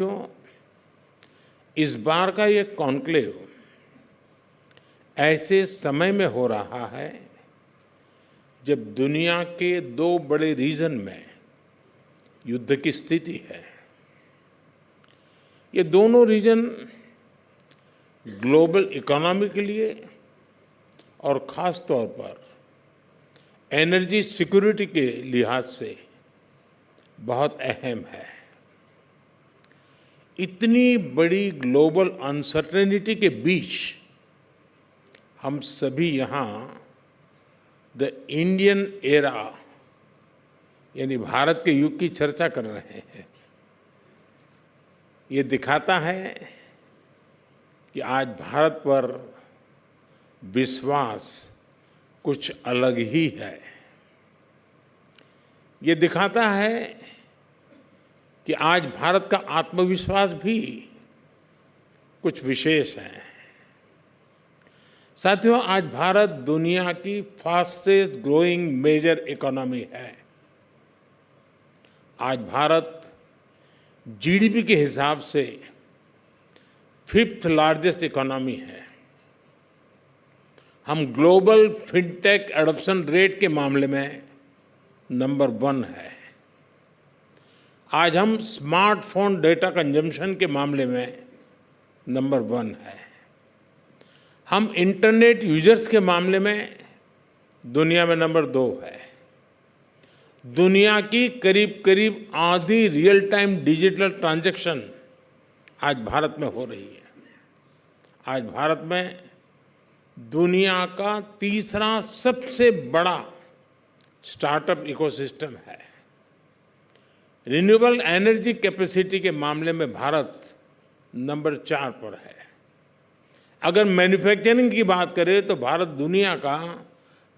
क्यों इस बार का ये कॉन्क्लेव ऐसे समय में हो रहा है जब दुनिया के दो बड़े रीजन में युद्ध की स्थिति है। ये दोनों रीजन ग्लोबल इकोनॉमी के लिए और ख़ास तौर पर एनर्जी सिक्योरिटी के लिहाज से बहुत अहम है। इतनी बड़ी ग्लोबल अनसर्टेनिटी के बीच हम सभी यहाँ द इंडियन एरा यानी भारत के युग की चर्चा कर रहे हैं। ये दिखाता है कि आज भारत पर विश्वास कुछ अलग ही है। ये दिखाता है कि आज भारत का आत्मविश्वास भी कुछ विशेष है। साथियों, आज भारत दुनिया की फास्टेस्ट ग्रोइंग मेजर इकोनॉमी है। आज भारत जीडीपी के हिसाब से 5th लार्जेस्ट इकोनॉमी है। हम ग्लोबल फिनटेक एडॉप्शन रेट के मामले में नंबर 1 है। आज हम स्मार्टफोन डेटा कंजम्पशन के मामले में नंबर 1 है। हम इंटरनेट यूजर्स के मामले में दुनिया में नंबर 2 है। दुनिया की करीब करीब आधी रियल टाइम डिजिटल ट्रांजैक्शन आज भारत में हो रही है। आज भारत में दुनिया का तीसरा सबसे बड़ा स्टार्टअप इकोसिस्टम है। रिन्यूएबल एनर्जी कैपेसिटी के मामले में भारत नंबर 4 पर है। अगर मैन्युफैक्चरिंग की बात करें तो भारत दुनिया का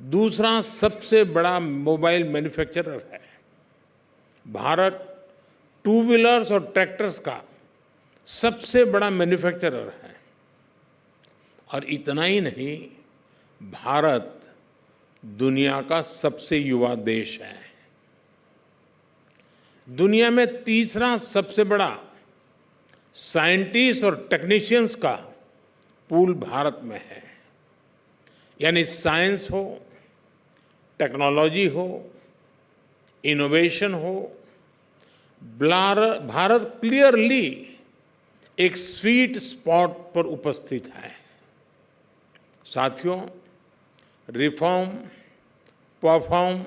दूसरा सबसे बड़ा मोबाइल मैन्युफैक्चरर है। भारत 2 व्हीलर्स और ट्रैक्टर्स का सबसे बड़ा मैन्युफैक्चरर है। और इतना ही नहीं, भारत दुनिया का सबसे युवा देश है। दुनिया में तीसरा सबसे बड़ा साइंटिस्ट और टेक्नीशियंस का पूल भारत में है। यानी साइंस हो, टेक्नोलॉजी हो, इनोवेशन हो, भारत क्लियरली एक स्वीट स्पॉट पर उपस्थित है। साथियों, रिफॉर्म, परफॉर्म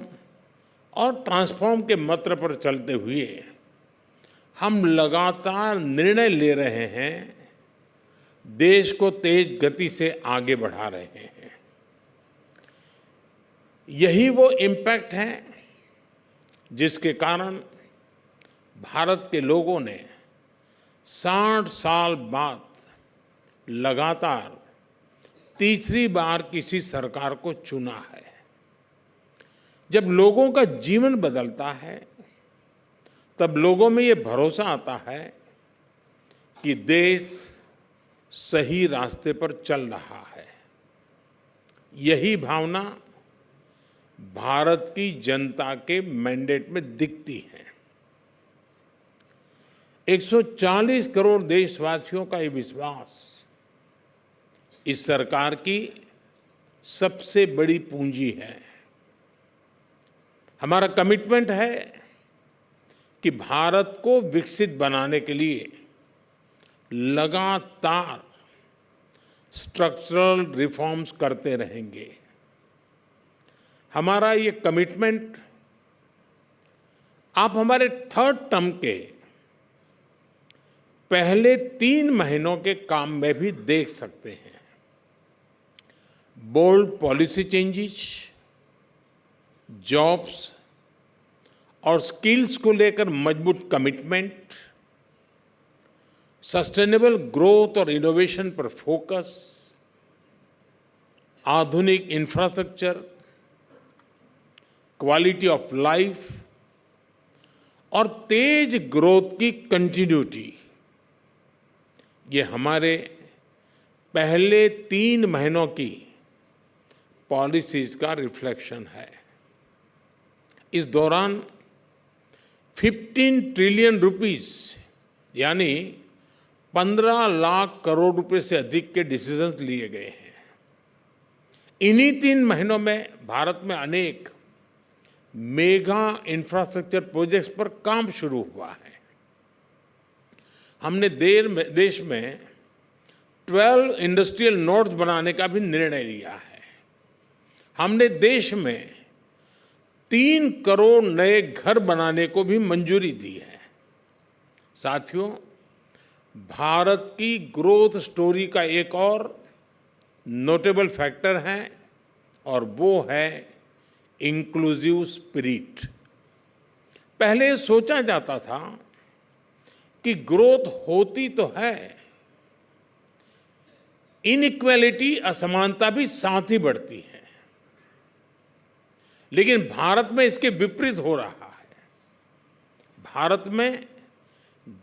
और ट्रांसफॉर्म के मंत्र पर चलते हुए हम लगातार निर्णय ले रहे हैं, देश को तेज गति से आगे बढ़ा रहे हैं। यही वो इम्पैक्ट है जिसके कारण भारत के लोगों ने 60 साल बाद लगातार तीसरी बार किसी सरकार को चुना है। जब लोगों का जीवन बदलता है तब लोगों में ये भरोसा आता है कि देश सही रास्ते पर चल रहा है। यही भावना भारत की जनता के मैंडेट में दिखती है। 140 करोड़ देशवासियों का ये विश्वास इस सरकार की सबसे बड़ी पूंजी है। हमारा कमिटमेंट है कि भारत को विकसित बनाने के लिए लगातार स्ट्रक्चरल रिफॉर्म्स करते रहेंगे। हमारा ये कमिटमेंट आप हमारे 3rd टर्म के पहले 3 महीनों के काम में भी देख सकते हैं। बोल्ड पॉलिसी चेंजेस, जॉब्स और स्किल्स को लेकर मजबूत कमिटमेंट, सस्टेनेबल ग्रोथ और इनोवेशन पर फोकस, आधुनिक इंफ्रास्ट्रक्चर, क्वालिटी ऑफ लाइफ और तेज ग्रोथ की कंटिन्यूटी, ये हमारे पहले 3 महीनों की पॉलिसीज का रिफ्लेक्शन है। इस दौरान 15 ट्रिलियन रुपीस यानी 15 लाख करोड़ रुपए से अधिक के डिसीजंस लिए गए हैं। इन्हीं 3 महीनों में भारत में अनेक मेगा इंफ्रास्ट्रक्चर प्रोजेक्ट्स पर काम शुरू हुआ है। हमने देश में 12 इंडस्ट्रियल नोड्स बनाने का भी निर्णय लिया है। हमने देश में 3 करोड़ नए घर बनाने को भी मंजूरी दी है। साथियों, भारत की ग्रोथ स्टोरी का एक और नोटेबल फैक्टर है और वो है इंक्लूसिव स्पिरिट। पहले सोचा जाता था कि ग्रोथ होती तो है, इनइक्वालिटी, असमानता भी साथ ही बढ़ती है, लेकिन भारत में इसके विपरीत हो रहा है। भारत में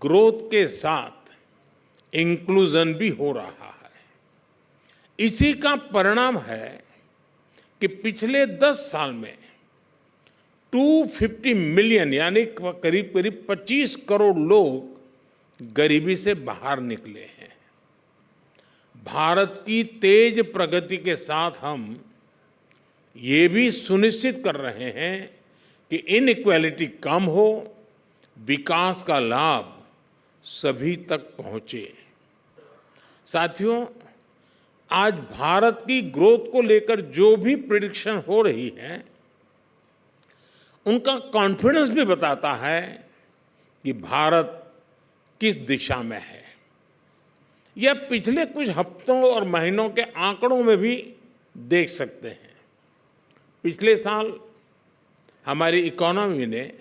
ग्रोथ के साथ इंक्लूजन भी हो रहा है। इसी का परिणाम है कि पिछले 10 साल में 250 मिलियन यानी करीब करीब 25 करोड़ लोग गरीबी से बाहर निकले हैं। भारत की तेज प्रगति के साथ हम ये भी सुनिश्चित कर रहे हैं कि इनइक्वालिटी कम हो, विकास का लाभ सभी तक पहुंचे। साथियों, आज भारत की ग्रोथ को लेकर जो भी प्रेडिक्शन हो रही है, उनका कॉन्फिडेंस भी बताता है कि भारत किस दिशा में है। यह पिछले कुछ हफ्तों और महीनों के आंकड़ों में भी देख सकते हैं। पिछले साल हमारी इकोनॉमी ने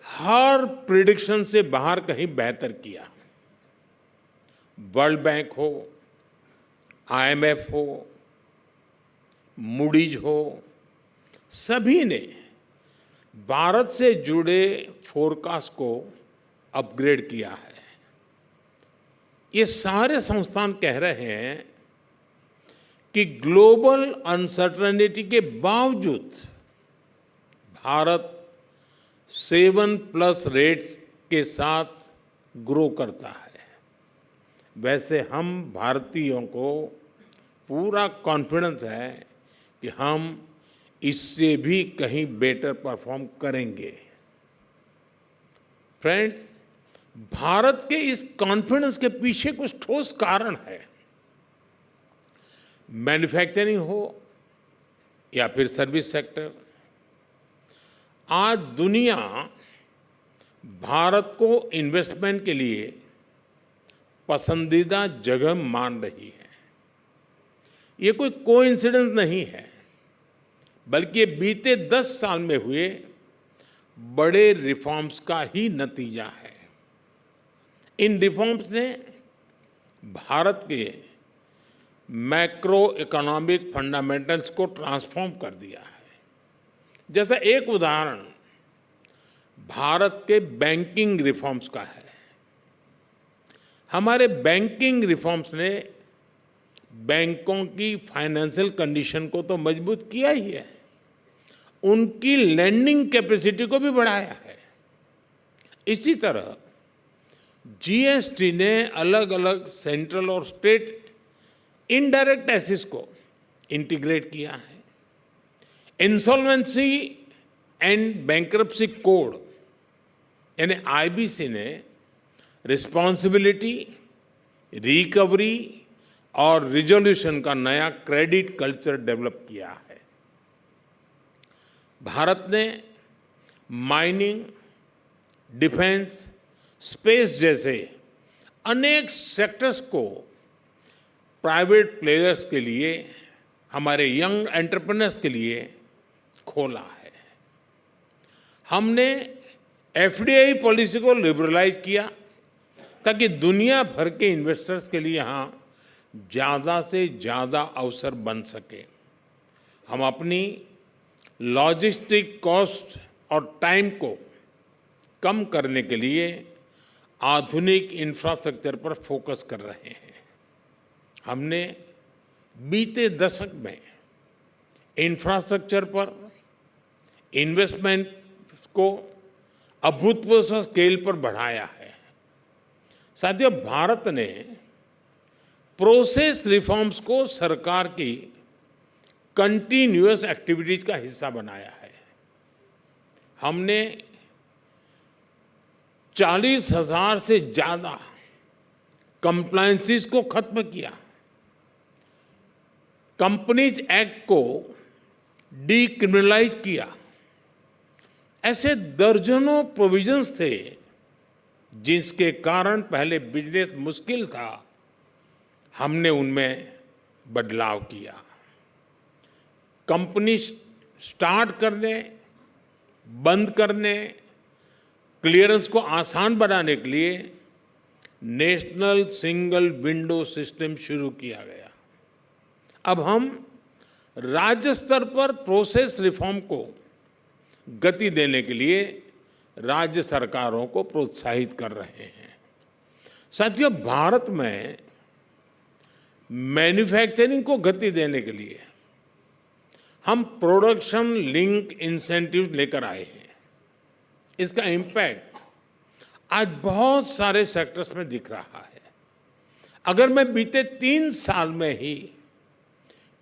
हर प्रेडिक्शन से बाहर कहीं बेहतर किया। वर्ल्ड बैंक हो, IMF हो, मूडीज हो, सभी ने भारत से जुड़े फोरकास्ट को अपग्रेड किया है। ये सारे संस्थान कह रहे हैं कि ग्लोबल अनसर्टेनिटी के बावजूद भारत 7+ रेट्स के साथ ग्रो करता है। वैसे हम भारतीयों को पूरा कॉन्फिडेंस है कि हम इससे भी कहीं बेटर परफॉर्म करेंगे। फ्रेंड्स, भारत के इस कॉन्फिडेंस के पीछे कुछ ठोस कारण है। मैन्युफैक्चरिंग हो या फिर सर्विस सेक्टर, आज दुनिया भारत को इन्वेस्टमेंट के लिए पसंदीदा जगह मान रही है। ये कोई कोइंसिडेंस नहीं है, बल्कि ये बीते 10 साल में हुए बड़े रिफॉर्म्स का ही नतीजा है। इन रिफॉर्म्स ने भारत के मैक्रो इकोनॉमिक फंडामेंटल्स को ट्रांसफॉर्म कर दिया है। जैसा एक उदाहरण भारत के बैंकिंग रिफॉर्म्स का है। हमारे बैंकिंग रिफॉर्म्स ने बैंकों की फाइनेंशियल कंडीशन को तो मजबूत किया ही है, उनकी लैंडिंग कैपेसिटी को भी बढ़ाया है। इसी तरह GST ने अलग अलग सेंट्रल और स्टेट इनडायरेक्ट टैक्सेस को इंटीग्रेट किया है। इंसॉल्वेंसी एंड बैंक्रप्सी कोड यानी IBC ने रिस्पॉन्सिबिलिटी, रिकवरी और रिजोल्यूशन का नया क्रेडिट कल्चर डेवलप किया है। भारत ने माइनिंग, डिफेंस, स्पेस जैसे अनेक सेक्टर्स को प्राइवेट प्लेयर्स के लिए, हमारे यंग एंटरप्रेन्योर्स के लिए खोला है। हमने FDI पॉलिसी को लिबरलाइज किया ताकि दुनिया भर के इन्वेस्टर्स के लिए यहाँ ज़्यादा से ज़्यादा अवसर बन सके। हम अपनी लॉजिस्टिक कॉस्ट और टाइम को कम करने के लिए आधुनिक इंफ्रास्ट्रक्चर पर फोकस कर रहे हैं। हमने बीते दशक में इंफ्रास्ट्रक्चर पर इन्वेस्टमेंट को अभूतपूर्व स्केल पर बढ़ाया है। साथियों, भारत ने प्रोसेस रिफॉर्म्स को सरकार की कंटिन्यूअस एक्टिविटीज का हिस्सा बनाया है। हमने 40,000 से ज्यादा कंप्लायंसेस को खत्म किया। कंपनीज एक्ट को डीक्रिमिनलाइज किया। ऐसे दर्जनों प्रोविजंस थे जिसके कारण पहले बिजनेस मुश्किल था, हमने उनमें बदलाव किया। कंपनी स्टार्ट करने, बंद करने, क्लियरेंस को आसान बनाने के लिए नेशनल सिंगल विंडो सिस्टम शुरू किया गया। अब हम राज्य स्तर पर प्रोसेस रिफॉर्म को गति देने के लिए राज्य सरकारों को प्रोत्साहित कर रहे हैं। साथियों, भारत में मैन्युफैक्चरिंग को गति देने के लिए हम प्रोडक्शन लिंक इंसेंटिव लेकर आए हैं। इसका इम्पैक्ट आज बहुत सारे सेक्टर्स में दिख रहा है। अगर मैं बीते 3 साल में ही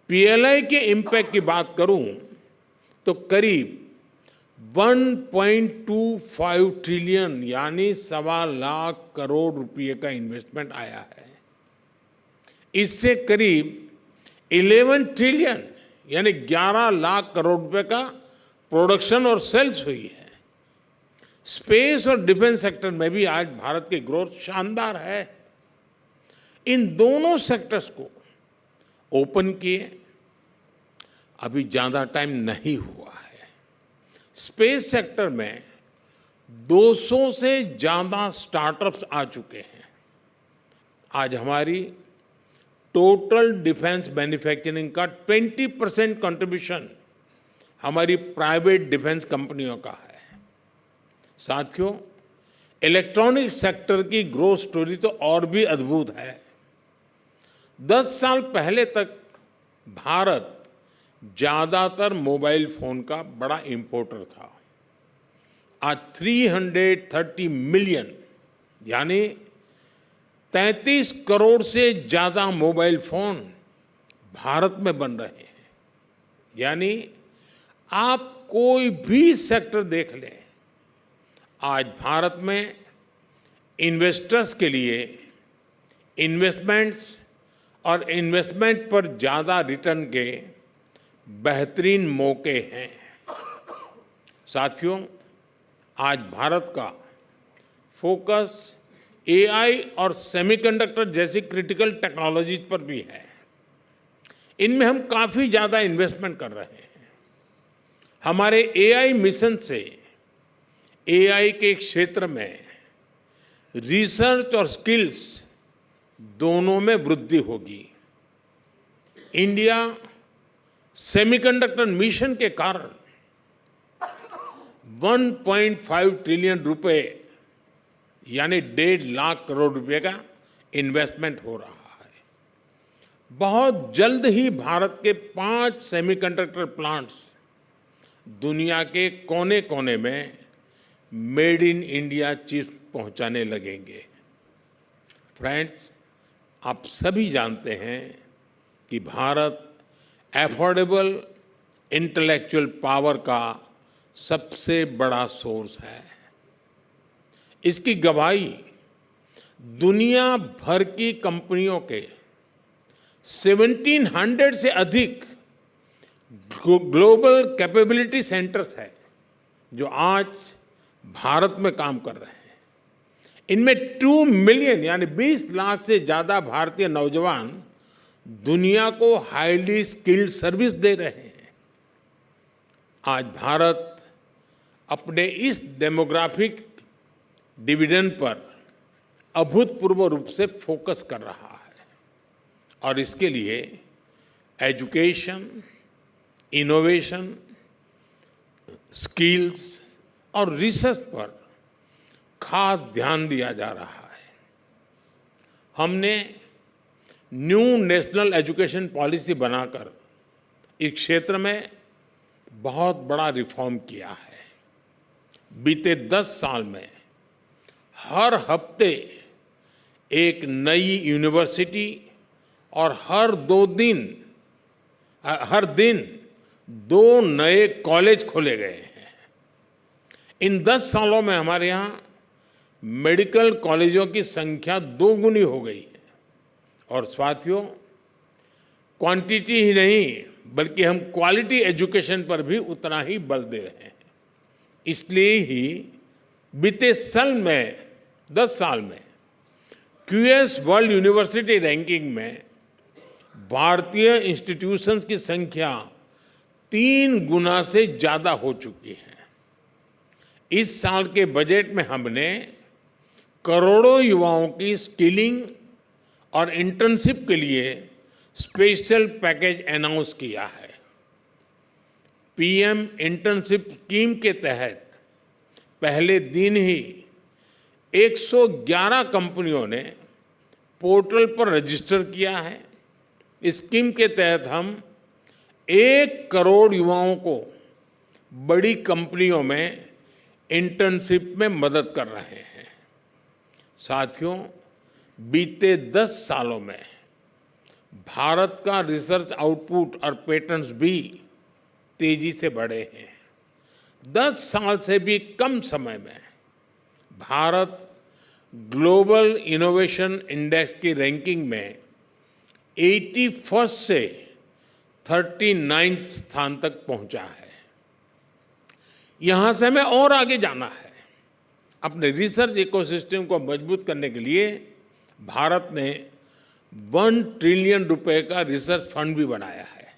पीएलआई के इम्पैक्ट की बात करूं तो करीब 1.25 ट्रिलियन यानी 1.25 लाख करोड़ रुपए का इन्वेस्टमेंट आया है। इससे करीब 11 ट्रिलियन यानी 11 लाख करोड़ रुपए का प्रोडक्शन और सेल्स हुई है। स्पेस और डिफेंस सेक्टर में भी आज भारत की ग्रोथ शानदार है। इन दोनों सेक्टर्स को ओपन किए अभी ज्यादा टाइम नहीं हुआ है। स्पेस सेक्टर में 200 से ज्यादा स्टार्टअप्स आ चुके हैं। आज हमारी टोटल डिफेंस मैन्युफैक्चरिंग का 20% कंट्रीब्यूशन हमारी प्राइवेट डिफेंस कंपनियों का है। साथियों, इलेक्ट्रॉनिक सेक्टर की ग्रोथ स्टोरी तो और भी अद्भुत है। 10 साल पहले तक भारत ज्यादातर मोबाइल फोन का बड़ा इंपोर्टर था। आज 330 मिलियन यानी 33 करोड़ से ज्यादा मोबाइल फोन भारत में बन रहे हैं। यानी आप कोई भी सेक्टर देख लें, आज भारत में इन्वेस्टर्स के लिए इन्वेस्टमेंट्स और इन्वेस्टमेंट पर ज्यादा रिटर्न के बेहतरीन मौके हैं। साथियों, आज भारत का फोकस एआई और सेमीकंडक्टर जैसी क्रिटिकल टेक्नोलॉजीज पर भी है। इनमें हम काफी ज्यादा इन्वेस्टमेंट कर रहे हैं। हमारे एआई मिशन से एआई के क्षेत्र में रिसर्च और स्किल्स दोनों में वृद्धि होगी। इंडिया सेमीकंडक्टर मिशन के कारण 1.5 ट्रिलियन रुपए यानी 1.5 लाख करोड़ रुपए का इन्वेस्टमेंट हो रहा है। बहुत जल्द ही भारत के 5 सेमीकंडक्टर प्लांट्स दुनिया के कोने कोने में मेड इन इंडिया चिप्स पहुंचाने लगेंगे। फ्रेंड्स, आप सभी जानते हैं कि भारत एफोर्डेबल इंटेलेक्चुअल पावर का सबसे बड़ा सोर्स है। इसकी गवाही दुनिया भर की कंपनियों के 1700 से अधिक ग्लोबल कैपेबिलिटी सेंटर्स है जो आज भारत में काम कर रहे हैं। इनमें 2 मिलियन यानी 20 लाख से ज्यादा भारतीय नौजवान दुनिया को हाईली स्किल्ड सर्विस दे रहे हैं। आज भारत अपने इस डेमोग्राफिक डिविडेंड पर अभूतपूर्व रूप से फोकस कर रहा है और इसके लिए एजुकेशन, इनोवेशन, स्किल्स और रिसर्च पर खास ध्यान दिया जा रहा है। हमने न्यू नेशनल एजुकेशन पॉलिसी बनाकर इस क्षेत्र में बहुत बड़ा रिफॉर्म किया है। बीते 10 साल में हर हफ्ते एक नई यूनिवर्सिटी और हर दिन 2 नए कॉलेज खोले गए हैं। इन 10 सालों में हमारे यहाँ मेडिकल कॉलेजों की संख्या 2 गुनी हो गई है। और साथियों, क्वांटिटी ही नहीं बल्कि हम क्वालिटी एजुकेशन पर भी उतना ही बल दे रहे हैं। इसलिए ही बीते 10 साल में क्यूएस वर्ल्ड यूनिवर्सिटी रैंकिंग में भारतीय इंस्टीट्यूशंस की संख्या 3 गुना से ज्यादा हो चुकी है। इस साल के बजट में हमने करोड़ों युवाओं की स्किलिंग और इंटर्नशिप के लिए स्पेशल पैकेज अनाउंस किया है। पीएम इंटर्नशिप स्कीम के तहत पहले दिन ही 111 कंपनियों ने पोर्टल पर रजिस्टर किया है। इस स्कीम के तहत हम 1 करोड़ युवाओं को बड़ी कंपनियों में इंटर्नशिप में मदद कर रहे हैं। साथियों, बीते 10 सालों में भारत का रिसर्च आउटपुट और पेटेंट्स भी तेजी से बढ़े हैं। 10 साल से भी कम समय में भारत ग्लोबल इनोवेशन इंडेक्स की रैंकिंग में 81 से 39 स्थान तक पहुंचा है। यहां से हमें और आगे जाना है। अपने रिसर्च इकोसिस्टम को मजबूत करने के लिए भारत ने 1 ट्रिलियन रुपए का रिसर्च फंड भी बनाया है।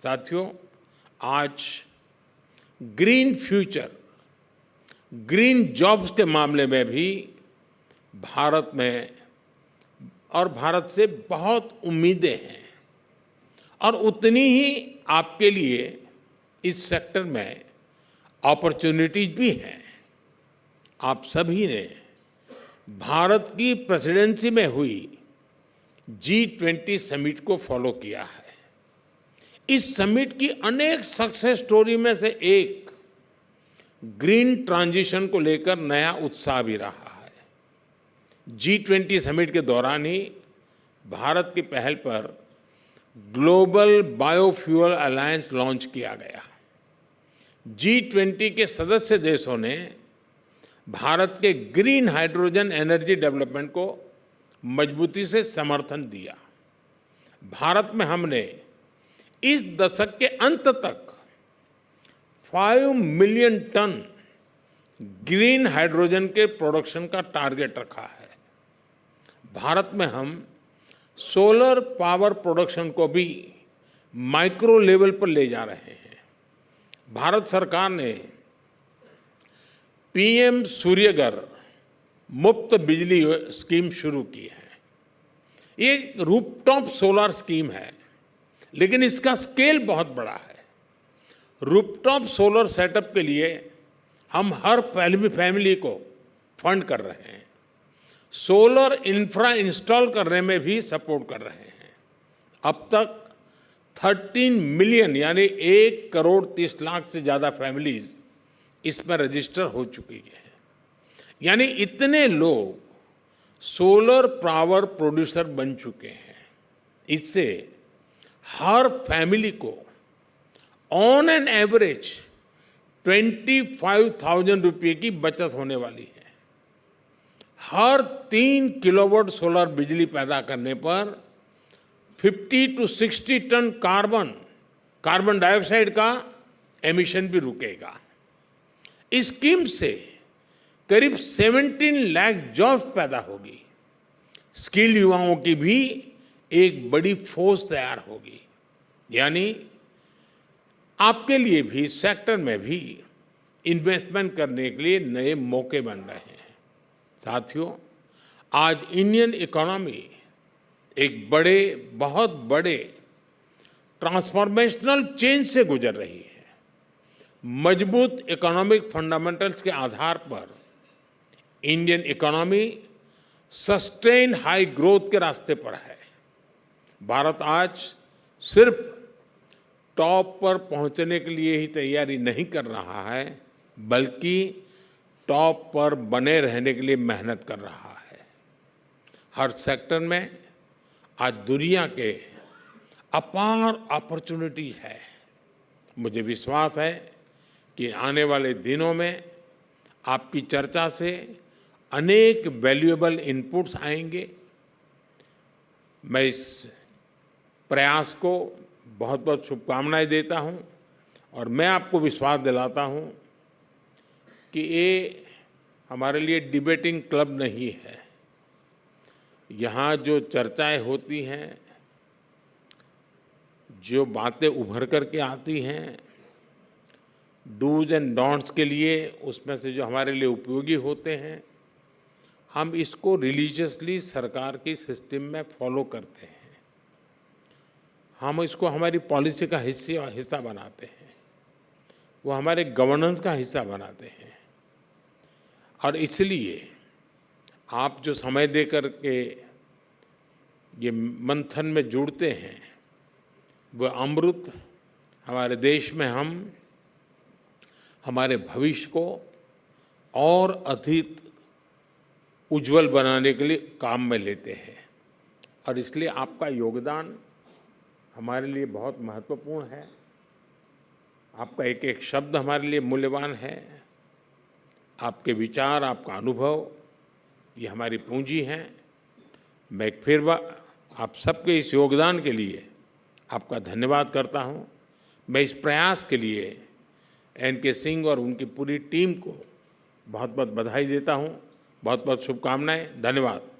साथियों, आज ग्रीन फ्यूचर, ग्रीन जॉब्स के मामले में भी भारत में और भारत से बहुत उम्मीदें हैं और उतनी ही आपके लिए इस सेक्टर में अपॉर्चुनिटीज भी हैं। आप सभी ने भारत की प्रेसिडेंसी में हुई G20 समिट को फॉलो किया है। इस समिट की अनेक सक्सेस स्टोरी में से एक ग्रीन ट्रांजिशन को लेकर नया उत्साह भी रहा है। G20 समिट के दौरान ही भारत की पहल पर ग्लोबल बायोफ्यूल अलायंस लॉन्च किया गया। G20 के सदस्य देशों ने भारत के ग्रीन हाइड्रोजन एनर्जी डेवलपमेंट को मजबूती से समर्थन दिया। भारत में हमने इस दशक के अंत तक 5 मिलियन टन ग्रीन हाइड्रोजन के प्रोडक्शन का टारगेट रखा है। भारत में हम सोलर पावर प्रोडक्शन को भी माइक्रो लेवल पर ले जा रहे हैं। भारत सरकार ने पीएम सूर्यघर मुफ्त बिजली स्कीम शुरू की है। ये रूफटॉप सोलर स्कीम है, लेकिन इसका स्केल बहुत बड़ा है। रूफटॉप सोलर सेटअप के लिए हम हर फैमिली को फंड कर रहे हैं। सोलर इंफ्रा इंस्टॉल करने में भी सपोर्ट कर रहे हैं। अब तक 13 मिलियन यानी 1 करोड़ 30 लाख से ज़्यादा फैमिलीज इसमें रजिस्टर हो चुकी है। यानी इतने लोग सोलर पावर प्रोड्यूसर बन चुके हैं। इससे हर फैमिली को ऑन एन एवरेज 25,000 रुपये की बचत होने वाली है। हर 3 किलोवाट सोलर बिजली पैदा करने पर 50 to 60 टन कार्बन डाइऑक्साइड का एमिशन भी रुकेगा। इस स्कीम से करीब 17 लाख जॉब्स पैदा होगी। स्किल युवाओं की भी एक बड़ी फौज तैयार होगी। यानी आपके लिए भी सेक्टर में भी इन्वेस्टमेंट करने के लिए नए मौके बन रहे हैं। साथियों, आज इंडियन इकोनॉमी एक बहुत बड़े ट्रांसफॉर्मेशनल चेंज से गुजर रही है। मजबूत इकोनॉमिक फंडामेंटल्स के आधार पर Indian economy sustain high growth के रास्ते पर है। भारत आज सिर्फ टॉप पर पहुंचने के लिए ही तैयारी नहीं कर रहा है, बल्कि टॉप पर बने रहने के लिए मेहनत कर रहा है। हर सेक्टर में आज दुनिया के अपार अपॉर्चुनिटी है। मुझे विश्वास है कि आने वाले दिनों में आपकी चर्चा से अनेक वैल्यूएबल इनपुट्स आएंगे। मैं इस प्रयास को बहुत बहुत शुभकामनाएं देता हूं और मैं आपको विश्वास दिलाता हूं कि ये हमारे लिए डिबेटिंग क्लब नहीं है। यहाँ जो चर्चाएं होती हैं, जो बातें उभर करके आती हैं, डूज एंड डोंट्स के लिए उसमें से जो हमारे लिए उपयोगी होते हैं, हम इसको रिलीजियसली सरकार की सिस्टम में फॉलो करते हैं। हम इसको हमारी पॉलिसी का हिस्सा बनाते हैं, वो हमारे गवर्नेंस का हिस्सा बनाते हैं। और इसलिए आप जो समय दे कर के ये मंथन में जुड़ते हैं, वो अमृत हमारे देश में हम हमारे भविष्य को और अधिक उज्जवल बनाने के लिए काम में लेते हैं। और इसलिए आपका योगदान हमारे लिए बहुत महत्वपूर्ण है। आपका एक एक शब्द हमारे लिए मूल्यवान है। आपके विचार, आपका अनुभव, ये हमारी पूंजी है। मैं एक फिर आप सबके इस योगदान के लिए आपका धन्यवाद करता हूं। मैं इस प्रयास के लिए एन.के. सिंह और उनकी पूरी टीम को बहुत बहुत बधाई देता हूं। बहुत बहुत शुभकामनाएं। धन्यवाद।